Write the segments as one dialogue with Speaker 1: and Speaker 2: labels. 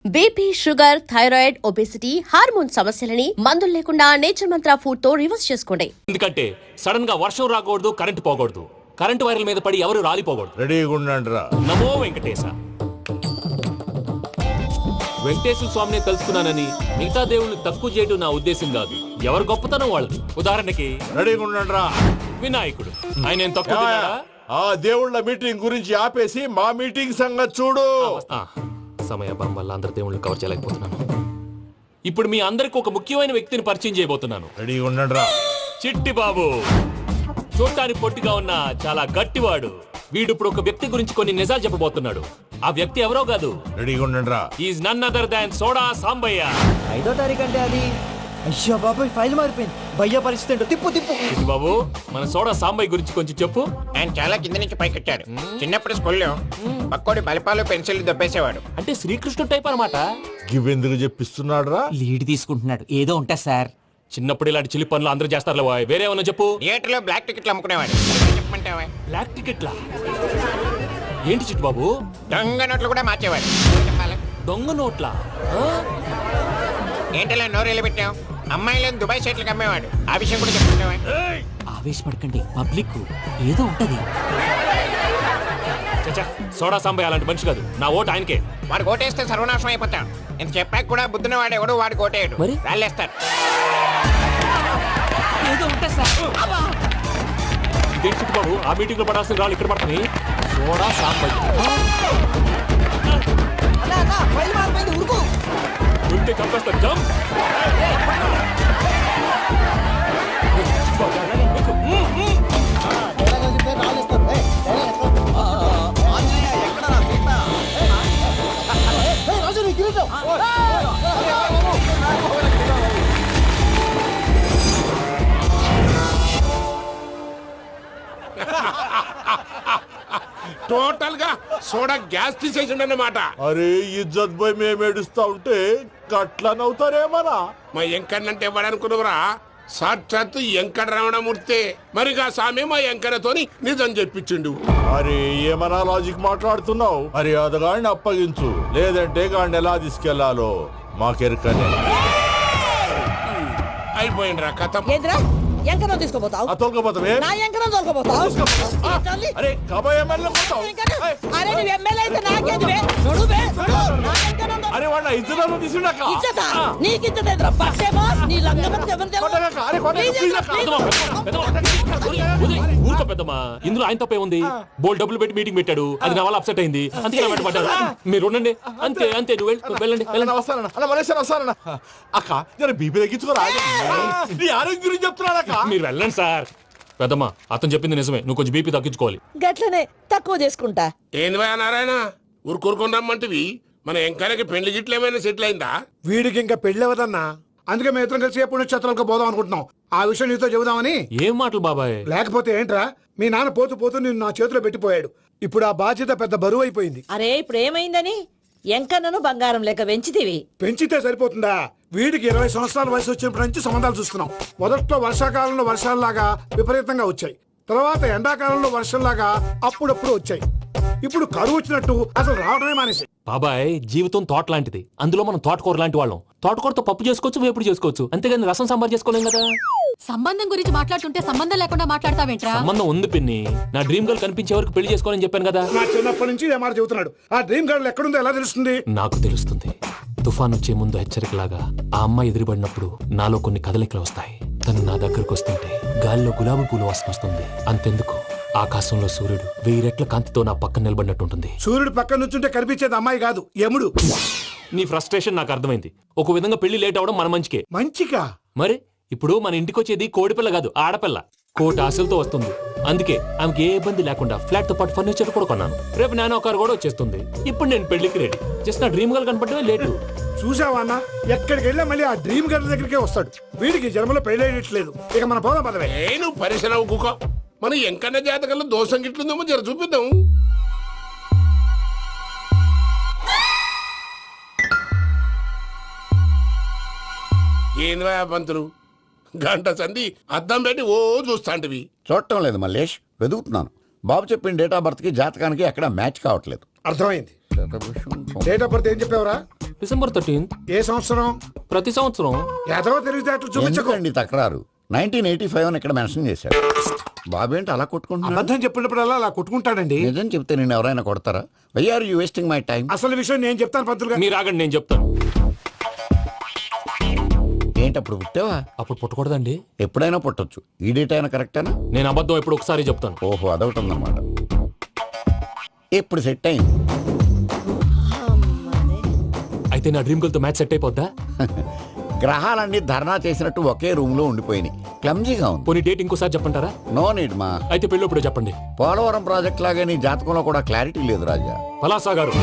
Speaker 1: BP, sugar, thyroid, obesity, hormone సమస్యలని మందులు లేకుండా నేచర్ మంత్ర ఫుడ్ తో రివర్స్ చేసుకోండి.
Speaker 2: ఎందుకంటే సడన్ గా వర్షం రాకూడదు, కరెంట్ పోకూడదు, కరెంట్ వైర్ల మీద పడి ఎవరు రాలిపోకూడదు.
Speaker 3: రెడీగా ఉండండిరా.
Speaker 2: నమో వెంకటేశ. వెంకటేశ్వర స్వామిని తెలుసుకున్నానని మిగతా దేవుళ్ళు తక్కువ చేయడం నా ఉద్దేశం కాదు. ఎవరు గొప్పతనం వాళ్ళది. ఉదాహరణకి
Speaker 3: రెడీగా ఉండండిరా.
Speaker 2: వినాయకుడు, ఆయన ఏం తక్కువ తిన్నాడా?
Speaker 3: ఆ దేవుళ్ళ మీటింగ్ గురించి ఆపేసి మా మీటింగ్ సంగతి చూడు.
Speaker 2: సమయాభావం వల్ల అందరి దేవుళ్ళు కవర్ చేయలేకపోతున్నాను. ఇప్పుడు మీ అందరికి ఒక ముఖ్యమైన వ్యక్తిని పరిచయం చేయబోతున్నాను.
Speaker 3: రెడీగా ఉండండిరా.
Speaker 2: చిట్టి బాబు. చూడటానికి పొట్టిగా ఉన్న చాలా గట్టివాడు. వీడు ఇప్పుడు ఒక వ్యక్తి గురించి కొన్ని నిజాలు చెప్పబోతున్నాడు. ఆ వ్యక్తి ఎవరో కాదు.
Speaker 3: రెడీగా ఉండండిరా.
Speaker 2: Is none other than soda Sambayya.
Speaker 4: 5వ తారీఖు అంటే అది. అయ్యో బాబాయ్, ఫైల్ మారిపోయింది. భయ్య పరిస్థితి ఏంటో తిప్పు తిప్పు.
Speaker 2: చిట్టి బాబు, మన సోడా సాంబయ్య గురించి కొంచెం చెప్పు.
Speaker 5: ఆయన చాలా కింద నుంచి పైకెట్టాడు. చిన్నప్పుడు స్కూల్లో పక్కోడి బలిపాలు పెన్సిల్ దొబ్బేసేవాడు.
Speaker 2: అంటే శ్రీకృష్ణుడు టైప్ అనమాట.
Speaker 3: గివెందుకు చెప్పిస్తున్నాడురా?
Speaker 4: లీడ్ తీసుకుంటున్నాడు. ఏదో ఉంటా సార్.
Speaker 2: చిన్నప్పుడు ఇలాంటి చిలి పనులు అందరూ చేస్తారులే. వేరే ఏమన్నా చెప్పు.
Speaker 5: థియేటర్లో బ్లాక్ టికెట్లు అమ్ముకునేవాడు. చెప్పమంటావా?
Speaker 2: బ్లాక్ టికెట్లా? ఏంటి చిట్టు బాబు?
Speaker 5: దొంగ నోట్లు కూడా మార్చేవాడు. చెప్పాలా?
Speaker 2: దొంగ నోట్లా?
Speaker 5: ఏంటలా నోరేళ్ళు పెట్టావు? అమ్మాయిలను దుబాయ్ షర్ట్లకు అమ్మేవాడు. ఆ విషయం కూడా చెప్పమంటావా?
Speaker 4: ఆవేశపడకండి, పబ్లిక్ ఏదో ఉంటది.
Speaker 2: చచ్చా, సోడా సాంబయ్య అలాంటి మనిషి కాదు. నా ఓటు ఆయనకే.
Speaker 5: వాడు ఓటేస్తే సర్వనాశనం అయిపోతాడు. నేను చెప్పాక కూడా బుద్ధిన వాడేవాడు వాడు ఓటేయడు.
Speaker 2: మరి?
Speaker 5: రాళ్ళేస్తాడు.
Speaker 4: ఏదో ఉంటా సార్.
Speaker 2: ఇదేంటి చిట్టు బాబు, ఆ మీటింగ్ లో పడాల్సిన రాళ్ళు ఇక్కడ పడుతున్నాయి. సోడా సాంబయ్య ఉంటే చంపేస్తా. జంప్.
Speaker 6: టోటల్ గా సోడా గ్యాస్ తీసేసిండు అన్నమాట.
Speaker 3: అరే ఇజ్జత్ పోయి మేము ఏడుస్తా ఉంటే గట్లా నవ్వుతారేమరా?
Speaker 6: మా ఎంకన్నంటే ఎవడనుకున్నావురా? సాక్షాత్తు ఎంకట రమణమూర్తి. మరిగా సామె మా ఎంకన్నతోని నిజం చెప్పించిండు.
Speaker 3: అరే ఏమన్నా లాజిక్ మాట్లాడుతున్నావు? అరే అదగాడిని అప్పగించు, లేదంటే గాడిని ఎలా తీసుకెళ్లాలో మాకెరకనే.
Speaker 6: అయిపోయిండ్రా కథ.
Speaker 7: ఏంద్రా ఎంకరం తీసుకోపోతావు?
Speaker 3: తొలకపోతావే?
Speaker 7: నా ఎంకరం తోలుకోపోతావు?
Speaker 3: అరే కబాయ్ ఎమ్మెల్యే కొట్టావు.
Speaker 7: అరే నువ్వు ఎమ్మెల్యే అయితే నాకేది బే? చూడు బే, చూడు. నా ఎంకరం తోలు-
Speaker 3: అరే వాడిన ఇజ్జత్ తీసుకున్నాక
Speaker 7: ఇజ్జతా? నీకు ఇజ్జత ఏంద్రా? పట్టే బాస్, నీ లంగమతి ఎవరు దేవరు?
Speaker 2: ఊరుకో పెద్దమ్మా. ఇందులో ఆయన తప్పే ఉంది. బోల్ డబ్బులు పెట్టి మీటింగ్ పెట్టాడు. అది నా వల్ల అప్సెట్ అయింది. అందుకే నా వెంట పడ్డాడు. మీరు ఉండండి. అంతే అంతే. నువ్వు వెళ్ళండి వెళ్ళండి.
Speaker 3: వస్తానన్నా అన్న మలేషియా వస్తానన్నా. అక్క జర బీపీ తగ్గించుకోరా. నీ ఆరోగ్యం గురించి చెప్తున్నాడు అక్క.
Speaker 2: మీరు వెళ్ళండి సార్. పెద్దమ్మా, అతను చెప్పింది నిజమే. నువ్వు కొంచెం బీపీ తగ్గించుకోవాలి.
Speaker 7: గట్లనే తక్కువ చేసుకుంటా.
Speaker 6: ఏంది భయ నారాయణ, ఊరుకూరుకొని రమ్మంటివి? మన ఎంకన్నకి పెళ్లి గిట్లు ఏమైనా సెటిల్ అయిందా?
Speaker 8: వీడికి ఇంకా పెళ్లి అవ్వదన్నా. అందుకే మేము ఇద్దరం కలిసి పుణ్యక్షేత్రాలకు పోదాం అనుకుంటున్నాం. ఆ విషయం నీతో చెబుదామని.
Speaker 2: ఏం మాటలు బాబాయ్?
Speaker 8: లేకపోతే ఏంట్రా, మీ నాన్న పోతూ పోతూ నిన్ను నా చేతిలో పెట్టిపోయాడు. ఇప్పుడు ఆ బాధ్యత పెద్ద బరువు అయిపోయింది.
Speaker 7: అరే ఇప్పుడు ఏమైందని? ఎంకన్నను బంగారం లెక్క పెంచితివి.
Speaker 8: పెంచితే సరిపోతుందా? వీడికి 20 సంవత్సరాల వయసు వచ్చినప్పటి నుంచి సంబంధాలు చూస్తున్నాం. మొదట్లో వర్షాకాలంలో వర్షాలలాగా విపరీతంగా వచ్చాయి. తర్వాత ఎండాకాలంలో వర్షంలాగా అప్పుడప్పుడు వచ్చాయి. ఇప్పుడు కరువు వచ్చినట్టు అసలు రావడమే మానేసి.
Speaker 2: బాబాయ్, జీవితం తోట లాంటిది. అందులో మనం తోటకూర లాంటి వాళ్ళం. తోటకూరతో పప్పు చేసుకోవచ్చు, వేపుడు చేసుకోవచ్చు. అంతేగాని రసం సాంబార్ చేసుకోలేం కదా.
Speaker 9: సంబంధం గురించి మాట్లాడుతుంటే సంబంధం లేకుండా మాట్లాడతావేంట్రా?
Speaker 2: సంబంధం ఉంది పిన్ని. నా డ్రీమ్ గర్ల్ కనిపించే వరకు పెళ్లి చేసుకోవాలని చెప్పాను కదా.
Speaker 8: నా చిన్నప్పటి నుంచి ఇదే మాట చెబుతున్నాడు. ఆ డ్రీమ్ గర్ల్ ఎక్కడుందో ఎలా తెలుస్తుంది?
Speaker 2: నాకు తెలుస్తుంది. తుఫాన్ వచ్చే ముందు హెచ్చరికలాగా ఆ అమ్మాయి ఎదురుపడినప్పుడు నాలో కొన్ని కదలికలు వస్తాయి. తను నా దగ్గరకు వస్తుంటే గాలిలో గులాబీ పూలు వాసన వస్తుంది. అంతెందుకు, ఆకాశంలో సూర్యుడు 1000 రెట్ల కాంతితో నా పక్కన నిలబడినట్టుంటుంది.
Speaker 8: సూర్యుడు పక్కన నుంచుంటే కనిపించేది అమ్మాయి కాదు, యముడు.
Speaker 2: నీ ఫ్రస్ట్రేషన్ నాకు అర్థమైంది. ఒక విధంగా పెళ్లి లేట్ అవడం మన మంచికే.
Speaker 8: మంచిగా?
Speaker 2: మరి ఇప్పుడు మన ఇంటికి వచ్చేది కోడిపిల్ల కాదు, ఆడపిల్ల. కోటి ఆశలతో వస్తుంది. అందుకే ఆమెకి ఏ ఇబ్బంది లేకుండా ఫ్లాట్ తో పాటు ఫర్నిచర్ కూడా కొన్నాను. రేపు నానో కారు కూడా వచ్చేస్తుంది. ఇప్పుడు నేను పెళ్లికి రెడీ. జస్ట్ నా డ్రీమ్ గర్ల్ కనపడమే లేటు.
Speaker 8: చూసావా అన్న, ఎక్కడికి వెళ్ళా మళ్ళీ ఆ డ్రీమ్ గర్ల్ దగ్గరికే వస్తాడు. వీడికి జన్మలో పెళ్ళేయట్లేదు. ఇక మన పోదాం పదవే.
Speaker 6: నేను పరిశ్రమ కుక. మన ఎంకన్న జాతకంలో దోషం గిట్లుందేమో జర చూపిద్దాం. ఏంది భయ పంతులు, గంట సంధి అద్దం పెట్టి ఓ చూస్తాంటివి.
Speaker 10: చూడటం లేదు మల్లేష్, వెతుకుతున్నాను. బాబు చెప్పిన డేట్ ఆఫ్ బర్త్ కి జాతకానికి ఎక్కడ మ్యాచ్ కావట్లేదు.
Speaker 8: అర్థమైంది. డేట్ ఆఫ్ బర్త్ ఏం చెప్పావురా?
Speaker 2: December 13th.
Speaker 8: ఏ సంవత్సరం?
Speaker 2: ప్రతి సంవత్సరం.
Speaker 8: ఏదో తెలివితేటలు చూపించకు.
Speaker 10: ఎందుకండి తక్రారు? 1985 అని ఇక్కడ మెన్షన్ చేశాడు. బాబు ఏంటి అలా కొట్టుకుంటున్నా?
Speaker 8: అబద్ధం చెప్పినప్పుడల్లా అలా కొట్టుకుంటాడండి.
Speaker 10: నిజం చెప్తే నేను ఎవరైనా కొడతారా? Why are you wasting my time?
Speaker 8: అసలు విషయం నేను చెప్తాను పంతులు గారు.
Speaker 2: మీరు ఆగండి, నేను చెప్తాను.
Speaker 10: ఏంటి అప్పుడు పుట్టావా?
Speaker 2: అప్పుడు పుట్టకూడదండి.
Speaker 10: ఎప్పుడైనా పుట్టొచ్చు. ఈ డేట్ అయినా కరెక్టేనా?
Speaker 2: నేను అబద్ధం ఎప్పుడు ఒకసారి చెప్తాను.
Speaker 10: ఓహో, అదొకటి ఉందన్నమాట. ఇప్పుడు సెట్ అయింది.
Speaker 2: అయితే నా డ్రీమ్ గర్ల్ తో మ్యాచ్ సెట్ అయిపోద్దా?
Speaker 10: గ్రహాలన్నీ ధర్నా చేసినట్టు ఒకే రూమ్ లో ఉండిపోయినాయి. క్లమ్జీగా ఉంది.
Speaker 2: పోనీ డేట్ ఇంకోసారి చెప్పంటారా?
Speaker 10: నో నీడ్ మా.
Speaker 2: అయితే పెళ్ళప్పుడు చెప్పండి.
Speaker 10: పోలవరం ప్రాజెక్ట్ లాగే నీ జాతకంలో కూడా క్లారిటీ లేదు రాజా.
Speaker 2: పలాసా గారు,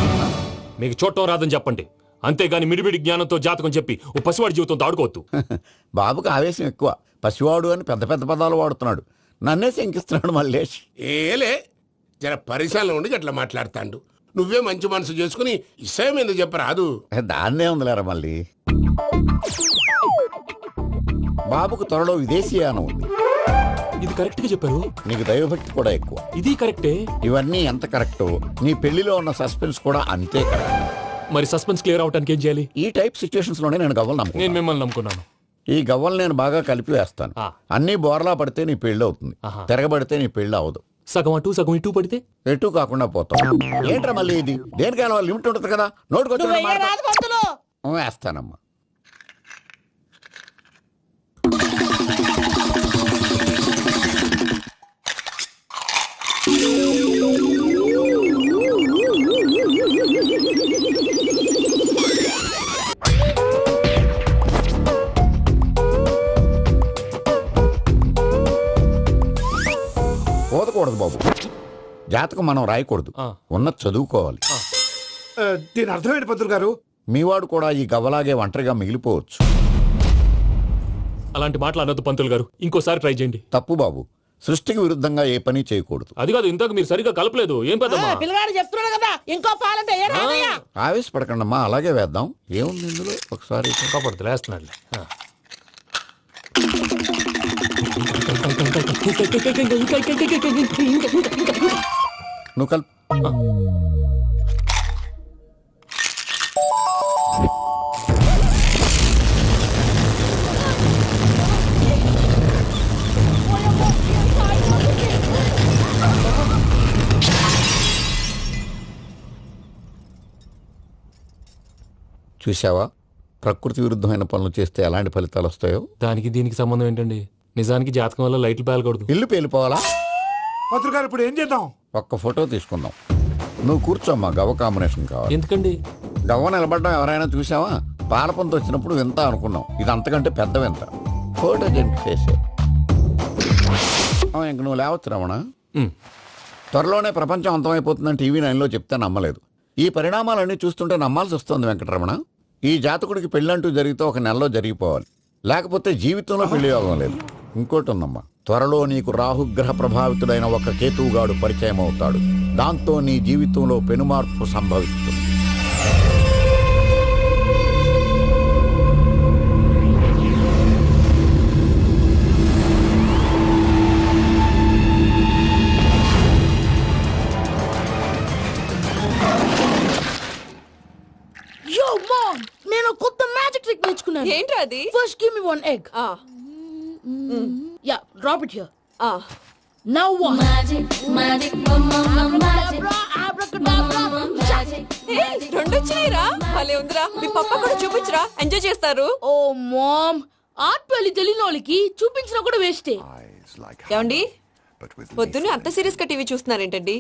Speaker 2: మీకు చూడటం రాదని చెప్పండి. అంతేగాని మిడిమిడి జ్ఞానంతో జాతకం చెప్పి ఓ పసివాడి జీవితంతో ఆడుకోవద్దు.
Speaker 10: బాబుకి ఆవేశం ఎక్కువ. పసివాడు అని పెద్ద పెద్ద పదాలు వాడుతున్నాడు. నన్నే శంకిస్తున్నాడు మల్లేష్.
Speaker 6: ఏలే జర పరిశ్రమలో ఉండి అట్లా మాట్లాడతాండు. నువ్వే మంచి మనసు చేసుకుని ఇసేం ఎందుకు చెప్పరాదు?
Speaker 10: దాన్నే ఉందిలేరా మళ్ళీ. బాబుకు త్వరలో విదేశీయానం ఉంది.
Speaker 2: ఇది కరెక్ట్ గా చెప్పారు.
Speaker 10: నీకు దైవభక్తి కూడా ఎక్కువ.
Speaker 2: ఇది కరెక్టే.
Speaker 10: ఇవన్నీ ఎంత కరెక్టో నీ పెళ్లిలో ఉన్న సస్పెన్స్ కూడా అంతే కరెక్ట్.
Speaker 2: మరి సస్పెన్స్ క్లియర్ అవడానికి ఏం చేయాలి?
Speaker 10: ఈ టైప్ సిచ్యువేషన్స్ లోనే నేను గవ్వలు
Speaker 2: నేను
Speaker 10: నమ్ముకున్నాను.
Speaker 2: మిమ్మల్ని నమ్ముకున్నాను.
Speaker 10: ఈ గవ్వలు నేను బాగా కలిపి వేస్తాను. అన్ని బోర్లా పడితే నీ పెళ్లి అవుతుంది. తిరగబడితే నీ పెళ్లి అవదు.
Speaker 2: సగం అటు సగం ఇటు పడితే
Speaker 10: ఎటు కాకుండా పోతాం. ఏంట్రా మళ్ళీ ఇది? దేనికైనా లిమిట్ ఉంటుంది కదా. నోటుకొచ్చిన
Speaker 7: రాదు పంతులు.
Speaker 10: వేస్తానమ్మా. పోదకూడదు బాబు. జాతకం మనం రాయకూడదు. ఉన్నది చదువుకోవాలి.
Speaker 8: దీని అర్థమైంది పంతులు గారు.
Speaker 10: మీవాడు కూడా ఈ గవ్వలాగే ఒంటరిగా మిగిలిపోవచ్చు.
Speaker 2: అలాంటి మాటలు అనొద్దు పంతులు గారు. ఇంకోసారి ట్రై చేయండి.
Speaker 10: తప్పు బాబు. సృష్టికి విరుద్ధంగా ఏ పని చేయకూడదు.
Speaker 2: అది కాదు, ఇంతకు మీరు సరిగ్గా కలపలేదు. ఏం పెద్దమ్మా?
Speaker 7: పిల్లగాడు చెప్తున్నాడు కదా, ఇంకో పాలంటే ఏ రాదయ్యా?
Speaker 10: ఆవేశపడకండమ్మా, అలాగే వేద్దాం. ఏముంది ఇందులో? ఒకసారి
Speaker 2: కాపాడుతు లేస్తున్నాడు.
Speaker 10: నువ్వు కల్. చూసావా, ప్రకృతి విరుద్ధమైన పనులు చేస్తే ఎలాంటి ఫలితాలు వస్తాయో.
Speaker 2: దానికి దీనికి సంబంధం ఏంటండి? నిజానికి జాతకం వల్ల లైట్లు పేలకూడదు.
Speaker 10: ఇల్లు పేలిపోవాలా?
Speaker 8: పంతులు గారు ఇప్పుడు ఏం చేద్దాం?
Speaker 10: ఒక్క ఫోటో తీసుకుందాం. నువ్వు కూర్చోమ్మా. గవ్వ కాంబినేషన్ కావాలి.
Speaker 2: ఎందుకండి?
Speaker 10: గవ్వ నిలబడడం ఎవరైనా చూసావా? పాలపంత వచ్చినప్పుడు వింత అనుకున్నాం. ఇది అంతకంటే పెద్ద వింత. ఫోటో జంక్ చేసే ఇంక నువ్వు లేవచ్చు రమణ. త్వరలోనే ప్రపంచం అంతమైపోతుందని టీవీ 9లో చెప్తే నమ్మలేదు. ఈ పరిణామాలన్నీ చూస్తుంటే నమ్మాల్సి వస్తుంది వెంకటరమణ. ఈ జాతకుడికి పెళ్ళంటూ జరిగితే ఒక నెలలో జరిగిపోవాలి. లేకపోతే జీవితంలో పెళ్లి యోగం లేదు. ఇంకోటి ఉందమ్మా, త్వరలో నీకు రాహుగ్రహ ప్రభావితుడైన ఒక కేతువుగాడు పరిచయం అవుతాడు. దాంతో నీ జీవితంలో పెనుమార్పు సంభవిస్తుంది.
Speaker 7: నేను కొత్త మ్యాజిక్ ట్రిక్ నేర్చుకున్నాను.
Speaker 9: ఏంట్రా అది?
Speaker 7: First give me one egg. Yeah, drop it here. Now what?
Speaker 9: రెండు వచ్చినాయిరా. భలే ఉందిరా. మీ పప్ప కూడా చూపించరా, ఎంజాయ్ చేస్తారు.
Speaker 7: ఓ మామ్, ఆర్ట్ పెళ్లి తెలియని వాళ్ళకి చూపించినా కూడా వేస్టే.
Speaker 9: ఏమండి, పొద్దున్నే అంత సీరియస్ గా టీవీ చూస్తున్నారేంటండి?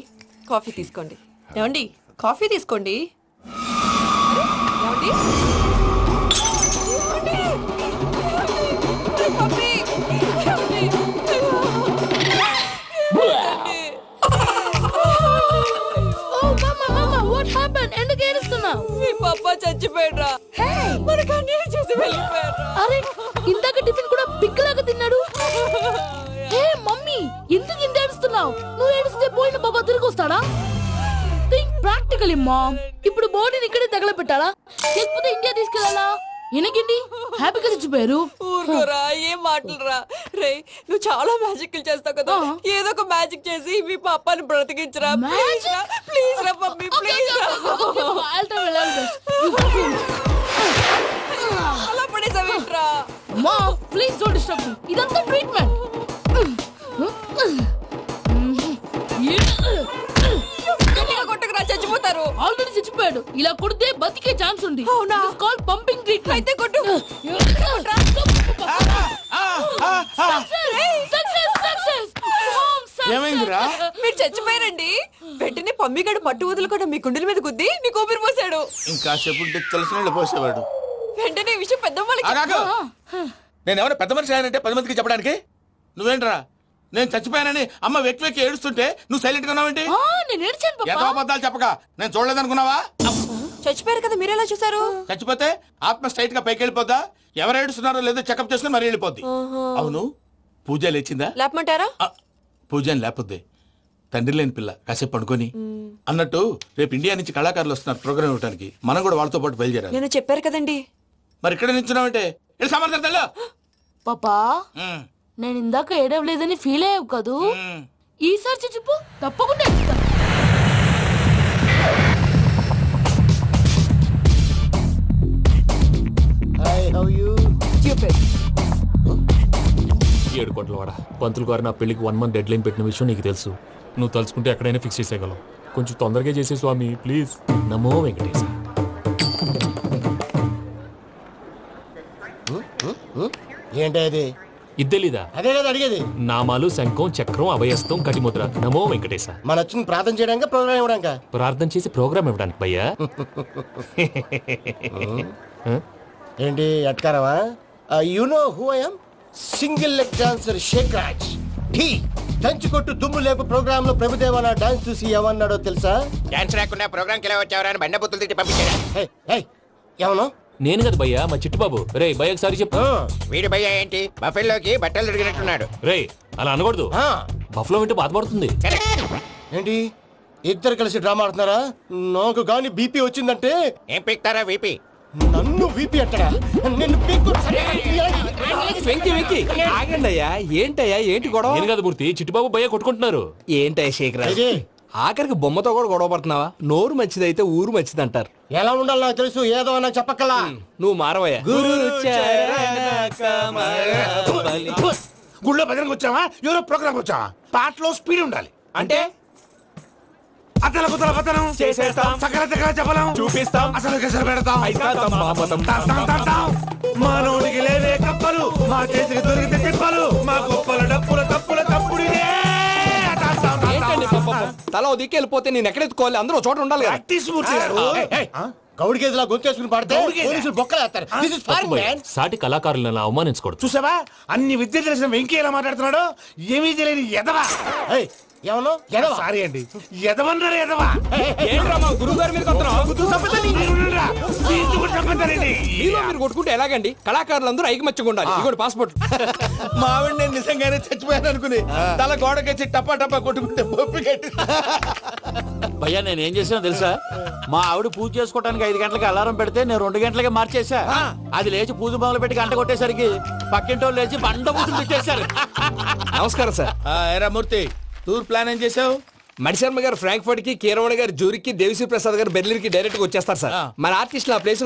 Speaker 9: కాఫీ తీసుకోండి. ఏమండి, కాఫీ తీసుకోండి. ఏమండి? కాఫీ. ఏమండి?
Speaker 7: ఎందుకు ఏడుస్తున్నావు?
Speaker 9: మీ పప్ప చచ్చిపోయాడురా. మనకు అన్యాయం చేసి వెళ్ళిపోయాడురా.
Speaker 7: అరే, ఇందాక టిఫిన్ కూడా పిక్కలాగా తిన్నాడు. హే మమ్మీ, ఎందుకు ఇంత ఏడుస్తున్నావు? నువ్వు ఏడిస్తే పోయిన బాబా తిరిగి వస్తాడా? Think practically mom. ఇప్పుడు బాడీని ఇక్కడే తగలబెట్టాలా, లేకపోతే ఇండియా తీసుకెళ్ళాలా? ఎనకండి హ్యాపీగా చచ్చిపోయారు.
Speaker 9: ఊరుకోరా, ఏం మాటలురా. రే, నువ్వు చాలా మ్యాజిక్ చేస్తావు కదా, ఏదో ఒక మ్యాజిక్ చేసి మీ పాపాని బ్రతికించరా. ప్లీజ్ రా మమ్మీ, ప్లీజ్ రా.
Speaker 7: Disturb me. ఇదంతా ట్రీట్మెంట్.
Speaker 9: గట్టిగా కొట్టకురా, చచ్చిపోతారు.
Speaker 7: ఆల్రెడీ చచ్చిపోయాడు. ఇలా కొడితే బతికే ఛాన్స్ ఉంది.
Speaker 9: అవునా?
Speaker 7: Call pumping treatment.
Speaker 9: అయితే కొట్టు.
Speaker 4: ఏమైందిరా?
Speaker 9: మీరు చచ్చిపోయారండి. వెంటనే పమ్మిగాడు పట్టు వదులుకుండా మీ గుండెల మీద గుద్ది మీకు ఊపిరి పోసాడు.
Speaker 3: ఇంకా చెప్పు తెలిసిన పోసేవాడు.
Speaker 9: వెంటనే ఈ విషయం పెద్దవాళ్ళకి
Speaker 11: నేను ఎవరైనా పెద్ద మనిషి ఆయనంటే 10 మందికి చెప్పడానికి నువ్వేంట్రా నేను చచ్చిపోయానని అమ్మ వెక్కి వెక్కి ఏడుస్తుంటే నువ్వు సైలెంట్ గా ఉన్నావేంటి?
Speaker 7: నేను ఏడ్చాను
Speaker 11: ఎంతో
Speaker 7: పాపా.
Speaker 11: అబద్ధాలు చెప్పక నేను చూడలేదనుకున్నావా?
Speaker 9: చచ్చిపోయారు కదా, మీరెలా చూసారు?
Speaker 11: చచ్చిపోతే ఆత్మ స్ట్రైట్ గా పైకి వెళ్ళిపోద్దా? ఎవరు ఏడుస్తున్నారో లేదో చెకప్ చేసుకుని మరీ వెళ్ళిపోద్ది. అవును, పూజ లేచిందా?
Speaker 9: లేపమంటారా?
Speaker 11: పూజ అని లేకపోద్ది. తండ్రి లేని పిల్ల కాసేపు పడుకొని అన్నట్టు రేపు ఇండియా నుంచి కళాకారులు వస్తున్నారు ప్రోగ్రామ్ ఇవ్వడానికి. మనం కూడా వాళ్ళతో పాటు బయలుదేరాలి.
Speaker 9: నేను చెప్పారు కదండి.
Speaker 11: మరి ఇక్కడ నిల్చున్నావంటే సమర్థత
Speaker 7: పాపా నేను ఇందాక ఏడవలేదని ఫీల్ అయ్యావు కదూ. ఈసారి చచ్చిపో, తప్పకుండా ఏడుస్తా.
Speaker 2: ఏడు కోట్ల వాడ పంతులు గారు నా పెళ్లికి 1 month డెడ్ లైన్ పెట్టిన విషయం నీకు తెలుసు. నువ్వు తలుచుకుంటే ఎక్కడైనా ఫిక్స్ చేసేయగలవు. కొంచెం తొందరగా చేసే స్వామి ప్లీజ్. నమో వెంకటేశ.
Speaker 4: ఏంటి అది?
Speaker 2: ఇద్దెలీదా?
Speaker 4: అదే కదా అడిగేది.
Speaker 2: నామాలు శంఖం చక్రం అభయస్తం కటిముద్ర. నమో వెంకటేశ.
Speaker 4: మన వచ్చింది ప్రార్థన చేయడానికి, ప్రోగ్రామ్ ఇవ్వడానికి.
Speaker 2: ప్రార్థన చేసి ప్రోగ్రామ్ ఇవ్వడానికి భయ్యా.
Speaker 4: ఏంటి అట్కారమా? You know who I am? Single leg dancer Shaik Raj. Dhee దంచి కొట్టు దుమ్ము లేపు ప్రోగ్రామ్ లో ప్రభుదేవ నా డాన్స్ చూసి ఏమన్నాడో తెలుసా?
Speaker 5: డాన్స్ రాకుండా ప్రోగ్రామ్ కి ఎలా వచ్చావరా అని బండ బుద్ధులు తిట్టి పంపించాడు.
Speaker 4: ఏమను?
Speaker 2: నేను కదా భయ్యా, మా చిట్టుబాబు. రే భయ్య ఒకసారి చెప్పు.
Speaker 5: వీడి భయ్య ఏంటి బఫెల్లోకి బట్టలు తిరిగినట్టున్నాడు.
Speaker 2: రే అలా అనకూడదు. బఫ్లో వింటే బాధపడుతుంది.
Speaker 4: ఏంటి ఇద్దరు కలిసి డ్రామా ఆడుతున్నారా? నాకు గాని బీపీ వచ్చిందంటే
Speaker 5: ఏం పీక్తారా వీపీ?
Speaker 4: నన్ను బీపీ అట్టడా? నిన్ను పీక్కు.
Speaker 12: వెంకీ వెంకీ ఆగండి అయ్యా. ఏంటయ్యా ఏంటి గొడవ?
Speaker 2: నేను కదా మూర్తి, చిట్టుబాబు భయ్య కొట్టుకుంటున్నారు.
Speaker 12: ఏంటయ్యా శేఖర్, ఆఖరికి బొమ్మతో కూడా గొడవ పడుతున్నావా? నోరు మంచిదైతే ఊరు మంచిది అంటారు.
Speaker 4: ఎలా ఉండాలి నాకు తెలుసు, ఏదో నాకు చెప్పక్కలా.
Speaker 12: నువ్వు మారవయ్యా.
Speaker 8: గుళ్ళో భజనకు వచ్చావా? ఎవరో ప్రోగ్రామ్ వచ్చావా? పాటలో స్పీడ్ ఉండాలి.
Speaker 12: అంటే
Speaker 8: అతల కుతల పతనం
Speaker 12: చేసేస్తాం,
Speaker 8: సకల దగ్గర చెప్పలేం,
Speaker 12: చూపిస్తాం,
Speaker 8: అసలు గసలు పెడతాం.
Speaker 12: అయితాం, బామతం.
Speaker 8: మానవుడికి లేవే కప్పలు, మా చేతికి దొరికితే తిప్పలు, మా గొప్పల డప్పుల తప్పుల తప్పుడిదే.
Speaker 12: ఏంటండి పాపం? తల ఓ దిక్కు వెళ్ళిపోతే నేను ఎక్కడెత్తుకోవాలి? అందరూ చోట ఉండాలి కదా.
Speaker 8: ప్రాక్టీస్ మూర్తి గారు.
Speaker 4: గౌడి గేదెలా గొంతేసుకుని పాడితే పోలీసులు బొక్కలేస్తారు. This is foreign, man.
Speaker 2: సాటి కళాకారులను అవమానించకూడదు.
Speaker 8: చూసావా అన్ని విద్య తెలిసిన వెంకీ ఎలా మాట్లాడుతున్నాడు? ఏమీ తెలియని ఎదవా.
Speaker 4: ఏమను?
Speaker 8: సారీ అండి, ఎదవన్నారు ఎదవా.
Speaker 12: ఏంట్రా మా గురువు గారి మీద
Speaker 8: మీలో
Speaker 12: మీరు కొట్టుకుంటే ఎలాగండి? కళాకారులందరూ ఐకమత్యంగా ఉండాలి. ఇదిగోండి పాస్పోర్ట్.
Speaker 11: మా ఆవిడ నేను నిజంగానే చచ్చిపోయాను అనుకుని తల గోడకొచ్చి టపా టపా కొట్టుకుంటే పొప్పి కట్టి.
Speaker 12: భయ్యా నేను ఏం చేసినా తెలుసా? మా ఆవిడ పూజ చేసుకోవడానికి 5 గంటలకి అలారం పెడితే నేను 2 గంటలకే మార్చేసా. అది లేచి పూజ మొదలు పెట్టి గంట కొట్టేసరికి పక్కింటోళ్ళు లేచి బండ పూజలు పెట్టేశారు. నమస్కారం సార్.
Speaker 11: ఏరా మూర్తి, టూర్ ప్లాన్ ఏం చేసావు?
Speaker 12: మణిశర్మ గారు ఫ్రాంక్ఫర్ట్ కి, కీరవాణి గారు జూరిక్ కి, దేవిశ్రీ ప్రసాద్ గారు బెర్లిన్ కి డైరెక్ట్ గా వచ్చేస్తారు సార్. మన ఆర్టిస్ట్ ఆ ప్లేస్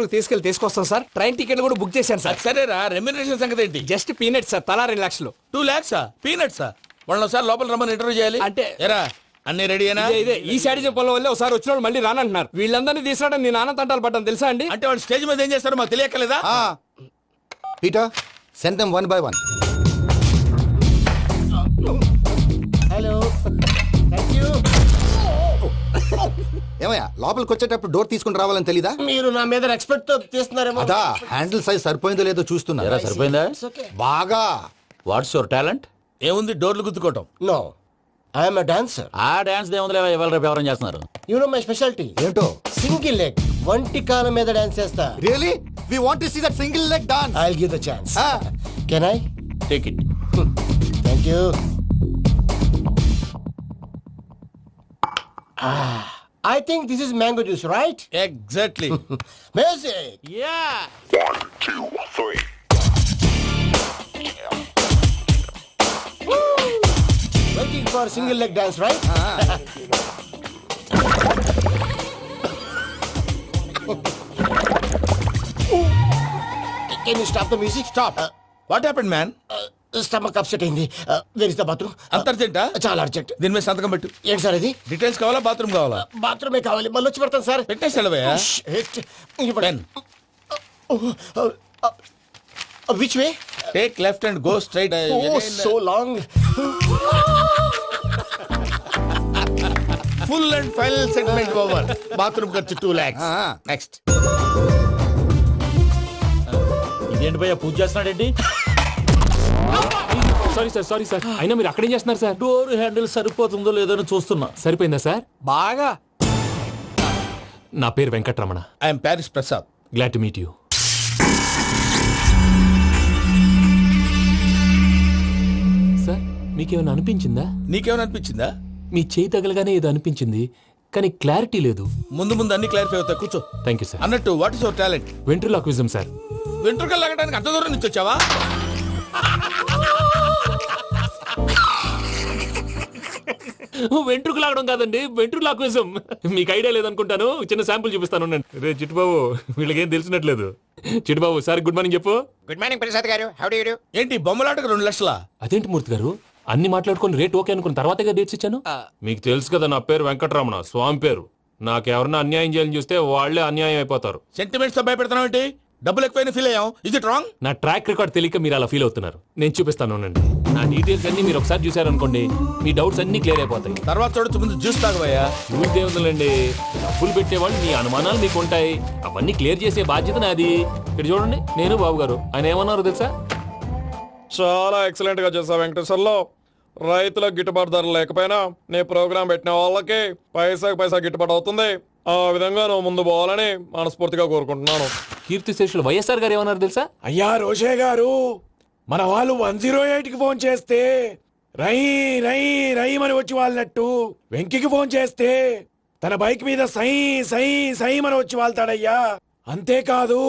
Speaker 12: తీసుకొస్తాం సార్. ట్రైన్ టికెట్ కూడా బుక్ చేశాను సార్.
Speaker 11: సరేరా, రెమ్యూనరేషన్ సంగతి ఏంటి?
Speaker 12: జస్ట్ పీనట్స్ సార్, తలా 2 లక్షలు.
Speaker 11: 2 lakhs పీనట్సా? వాళ్ళని ఒకసారి లోపల రమ్మని ఇంటర్వ్యూ చేయాలి.
Speaker 12: అంటే
Speaker 11: ఎరా అన్ని రెడీ అయినా?
Speaker 12: ఇదే ఈ శాడీ చెప్పడం వల్లే ఒకసారి వచ్చిన వాళ్ళు మళ్ళీ రానంటున్నారు. వీళ్ళందరినీ తీసుకురావడం నేను నాన్న తంటాలు పడ్డాను తెలుసా అండి?
Speaker 11: అంటే వాళ్ళు స్టేజ్ మీద ఏం చేస్తారో మాకు తెలియక్కలేదా?
Speaker 10: Peter send them 1 by 1.
Speaker 4: Hello, thank you.
Speaker 10: ఏమయ్యా లోపలికి వచ్చేటప్పుడు డోర్ తీసుకుని రావాలని తెలీదా?
Speaker 4: మీరు నా మీద ఎక్స్పెక్ట్ తో తీస్తున్నారేమో.
Speaker 10: అదా హ్యాండిల్ సైజ్ సరిపోయిందో లేదో చూస్తున్నా.
Speaker 2: సరిపోయిందా?
Speaker 10: బాగా.
Speaker 2: What's your talent?
Speaker 11: ఏముంది డోర్లు గుద్దుకోవటం.
Speaker 4: No, I'm a dancer.
Speaker 2: ఆ డాన్స్ దేవుందిలే, ఇవాళ రేపు ఎవరైనా చేస్తున్నారు.
Speaker 4: యు నో మై స్పెషాలిటీ
Speaker 10: ఏంటో?
Speaker 4: సింగిల్ లెగ్, వంటి కాలం మీద డాన్స్ చేస్తా.
Speaker 10: Really we want to see that single leg dance.
Speaker 4: I will give the chance. Can I
Speaker 2: take it.
Speaker 4: Thank you. I think this is mango juice, right?
Speaker 11: Exactly.
Speaker 4: Music.
Speaker 2: Yeah.
Speaker 6: 1, 2, 3.
Speaker 4: Waiting for single leg dance, right? Can you stop the music? Stop.
Speaker 11: What happened man?
Speaker 4: Stomach upset అయింది. Where is the bathroom?
Speaker 11: అంత అర్జెంటా?
Speaker 4: చాలా urgent.
Speaker 11: దీని మీద సంతకం పెట్టు.
Speaker 4: ఏంటి sir ఇది?
Speaker 11: డీటెయిల్స్ కావాలా బాత్రూమ్ కావాలా?
Speaker 4: బాత్రూమే కావాలి. మళ్ళీ వచ్చి పెడతాను సార్.
Speaker 11: పెట్టేసి వెళ్ళవయ్యా. Pen.
Speaker 4: Which way?
Speaker 11: Take left and go straight.
Speaker 4: So long.
Speaker 11: Full and final segment over. Bathroom ఖర్చు 2 lakhs. నెక్స్ట్.
Speaker 12: ఇదేంటి భయ్యా పూజ చేస్తున్నాడేంటి?
Speaker 2: సారీ సార్ అయినా మీరు అక్కడేం చేస్తున్నారు సార్?
Speaker 12: డోర్ హ్యాండిల్ సరిపోతుందో లేదో అని చూస్తున్నా.
Speaker 2: సరిపోయిందా సార్?
Speaker 12: బాగా.
Speaker 2: నా పేరు Venkataramana.
Speaker 11: I'm Paris Prasad.
Speaker 2: Glad to meet you. Sir మీకేమైనా అనిపించిందా?
Speaker 11: నీకేమైనా అనిపించిందా?
Speaker 2: మీ చేయి తగలగానే ఏదో అనిపించింది కానీ క్లారిటీ లేదు.
Speaker 11: ముందు ముందు అన్ని క్లారిఫై అవుతాయి. కూర్చో.
Speaker 2: Thank you sir.
Speaker 11: అన్నట్టు what is your talent?
Speaker 2: Ventriloquism sir.
Speaker 11: వెంట్రుకలు లాగడానికి అంత దూరం నుంచి వచ్చావా?
Speaker 2: వెంట్రుకు లాగడం కాదండి, వెంట్రులాక్విజం. మీకు ఐడియా లేదనుకుంటాను. చిన్న శాంపుల్ చూపిస్తాను. రే చిట్టుబాబు, వీళ్ళకేం తెలిసినట్లేదు. చిట్టుబాబు సార్ గుడ్ మార్నింగ్ చెప్పు.
Speaker 5: Good morning Prasad garu. How do you do?
Speaker 11: ఏంటి బొమ్మలాటకు 2 లక్షలా?
Speaker 2: అదేంటి మూర్తి గారు, అన్ని మాట్లాడుకొని రేట్ ఓకే అనుకున్న తర్వాతగా డేట్స్ ఇచ్చాను. మీకు తెలుసు కదా నా పేరు వెంకటరమణ, స్వామి పేరు. నాకెవరన్నా అన్యాయం చేయాలని చూస్తే వాళ్లే అన్యాయం అయిపోతారు.
Speaker 11: సెంటిమెంట్స్ తో భయపెడతావు ఏంటి? డబ్బులు ఎక్కువైనా ఫీల్ అయ్యాం. ఇది రాంగ్.
Speaker 2: నా ట్రాక్ రికార్డ్ తెలియక మీరు అలా ఫీల్ అవుతున్నారు. నేను చూపిస్తాను ఉండండి. నా డీటెయిల్స్ అన్ని మీరు ఒకసారి చూసారనుకోండి, మీ డౌట్స్ అన్ని క్లియర్ అయిపోతాయి.
Speaker 11: తర్వాత చూడొచ్చు, ముందు జ్యూస్ తాగబోయా.
Speaker 2: చూస్తే ఉందండి, డబ్బులు పెట్టేవాళ్ళు మీ అనుమానాలు మీకు ఉంటాయి. అవన్నీ క్లియర్ చేసే బాధ్యత నాది. ఇక్కడ చూడండి, నేను బాబు గారు. ఆయన ఏమన్నారు తెలుసా?
Speaker 13: చాలా ఎక్సలెంట్ గా చేసావు వెంకటేశ్వర్లో. రైతులకు గిట్టుబాటు ధర లేకపోయినా నీ ప్రోగ్రాం పెట్టిన వాళ్ళకి పైసాకి పైసా గిట్టుబాటు అవుతుంది. ఆ విధంగా నువ్వు ముందు పోవాలని మనస్ఫూర్తిగా కోరుకుంటున్నాను.
Speaker 2: కీర్తి శేషులు వైఎస్ఆర్ గారు ఏమన్నారు తెలుసా?
Speaker 13: అయ్యా రోషే గారు, మన వాళ్ళు 108కి ఫోన్ చేస్తే రై రై రై అని వచ్చి వాళ్ళనట్టు వెంకికి ఫోన్ చేస్తే తన బైక్ మీద సై సై సై అని వచ్చి వాళ్తాడయ్యా. అంతేకాదు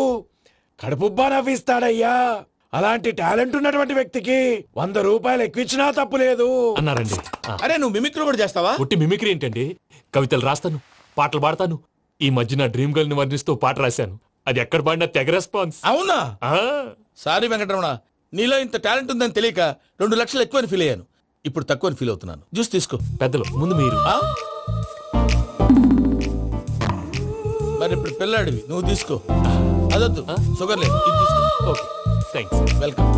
Speaker 13: కడుపుబ్బా నవ్విస్తాడయ్యా. అలాంటి టాలెంట్ ఉన్నటువంటి వ్యక్తికి 100 రూపాయలు ఎక్కువిచ్చినా తప్పు లేదు
Speaker 2: అన్నారండి.
Speaker 11: అరే నువ్వు మిమిక్రీ కూడా చేస్తావా?
Speaker 2: పుట్టి మిమిక్రీ ఏంటండి? కవితలు రాస్తాను, పాటలు పాడతాను. ఈ మధ్య నా డ్రీమ్ గర్ల్ ని వర్ణిస్తూ పాట రాశాను. అది ఎక్కడ పాడినా తెగ రెస్పాన్స్.
Speaker 11: అవునా?
Speaker 2: ఆ,
Speaker 11: సారీ వెంకటరమణ, నీలో ఇంత టాలెంట్ ఉందని తెలియక 2 లక్షలు ఎక్కువని ఫీల్ అయ్యాను. ఇప్పుడు తక్కువని ఫీల్ అవుతున్నాను. జ్యూస్ తీసుకో.
Speaker 2: పెద్దలు ముందు మీరు.
Speaker 11: ఆ? మరి ఇప్పుడు పిల్లాడివి, నువ్వు తీసుకో. అదొద్దు, షుగర్ లేదు, ఇది తీసుకో.
Speaker 2: Okay thanks.
Speaker 11: వెల్కమ్.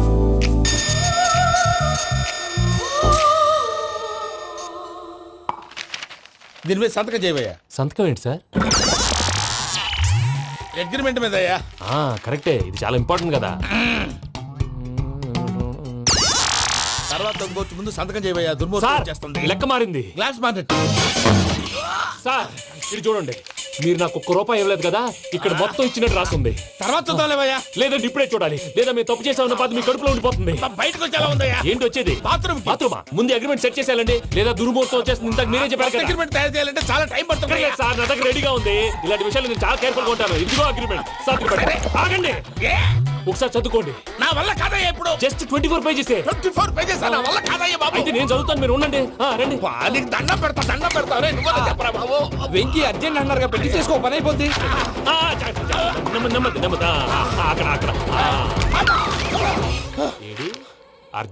Speaker 11: దీని మీద సంతకం చేయవయ్యా.
Speaker 2: సంతకం ఏంటి సార్?
Speaker 11: అగ్రిమెంట్ మీద అయ్యా.
Speaker 2: కరెక్టే, ఇది చాలా ఇంపార్టెంట్ కదా.
Speaker 11: తర్వాత ఇంకొచ్చి ముందు సంతకం చేయవయ్యా. దుర్మోహం చేస్తుంది.
Speaker 2: లెక్క మారింది.
Speaker 11: Glass market.
Speaker 2: సార్ ఇది చూడండి, మీరు నాకు 1 రూపాయి ఇవ్వలేదు కదా, ఇక్కడ మొత్తం ఇచ్చినట్టు రాస్తుంది.
Speaker 11: తర్వాత చూద్దాంలేవయ్యా.
Speaker 2: లేదంటే ఇప్పుడే చూడాలి, లేదా మీరు తప్పు చేసామన్న బాధ మీ కడుపులో ఉండిపోతుంది.
Speaker 11: బయటకు వచ్చేలా ఉందయ్యా.
Speaker 2: ఏంటి వచ్చేది?
Speaker 11: బాత్రూమా?
Speaker 2: ముందు అగ్రిమెంట్ సెట్ చేసేయాలండి, లేదా దుర్మూర్తం వచ్చేస్తుంది. ఇంతకు మీరే చెప్పారు కదా.
Speaker 11: అగ్రిమెంట్ తయారు చేయాలంటే చాలా టైం పడుతుంది
Speaker 2: సార్. నా దగ్గర రెడీగా ఉంది. ఇలాంటి విషయాలు నేను చాలా కేర్ఫుల్ గా ఉంటాను. ఇదిగో అగ్రిమెంట్. ఆగండి, ఒకసారి చదువుకోండి.
Speaker 11: నా వల్ల కాదయ్యా. ఇప్పుడు
Speaker 2: జస్ట్ 24 పేజెస్.
Speaker 11: 24 పేజెస్ నా వల్ల కాదయ్యా బాబు.
Speaker 2: అయితే నేను చదువుతాను, మీరు ఉండండి. రండి.
Speaker 11: నీకు దండం పెడతా. నువ్వు చెప్పరా బాబు.
Speaker 12: వెంకీ అర్జెంట్ అన్నారుగా, పెళ్లి చేసుకో, పని అయిపోద్ది.
Speaker 2: నెమ్మది. అక్కడ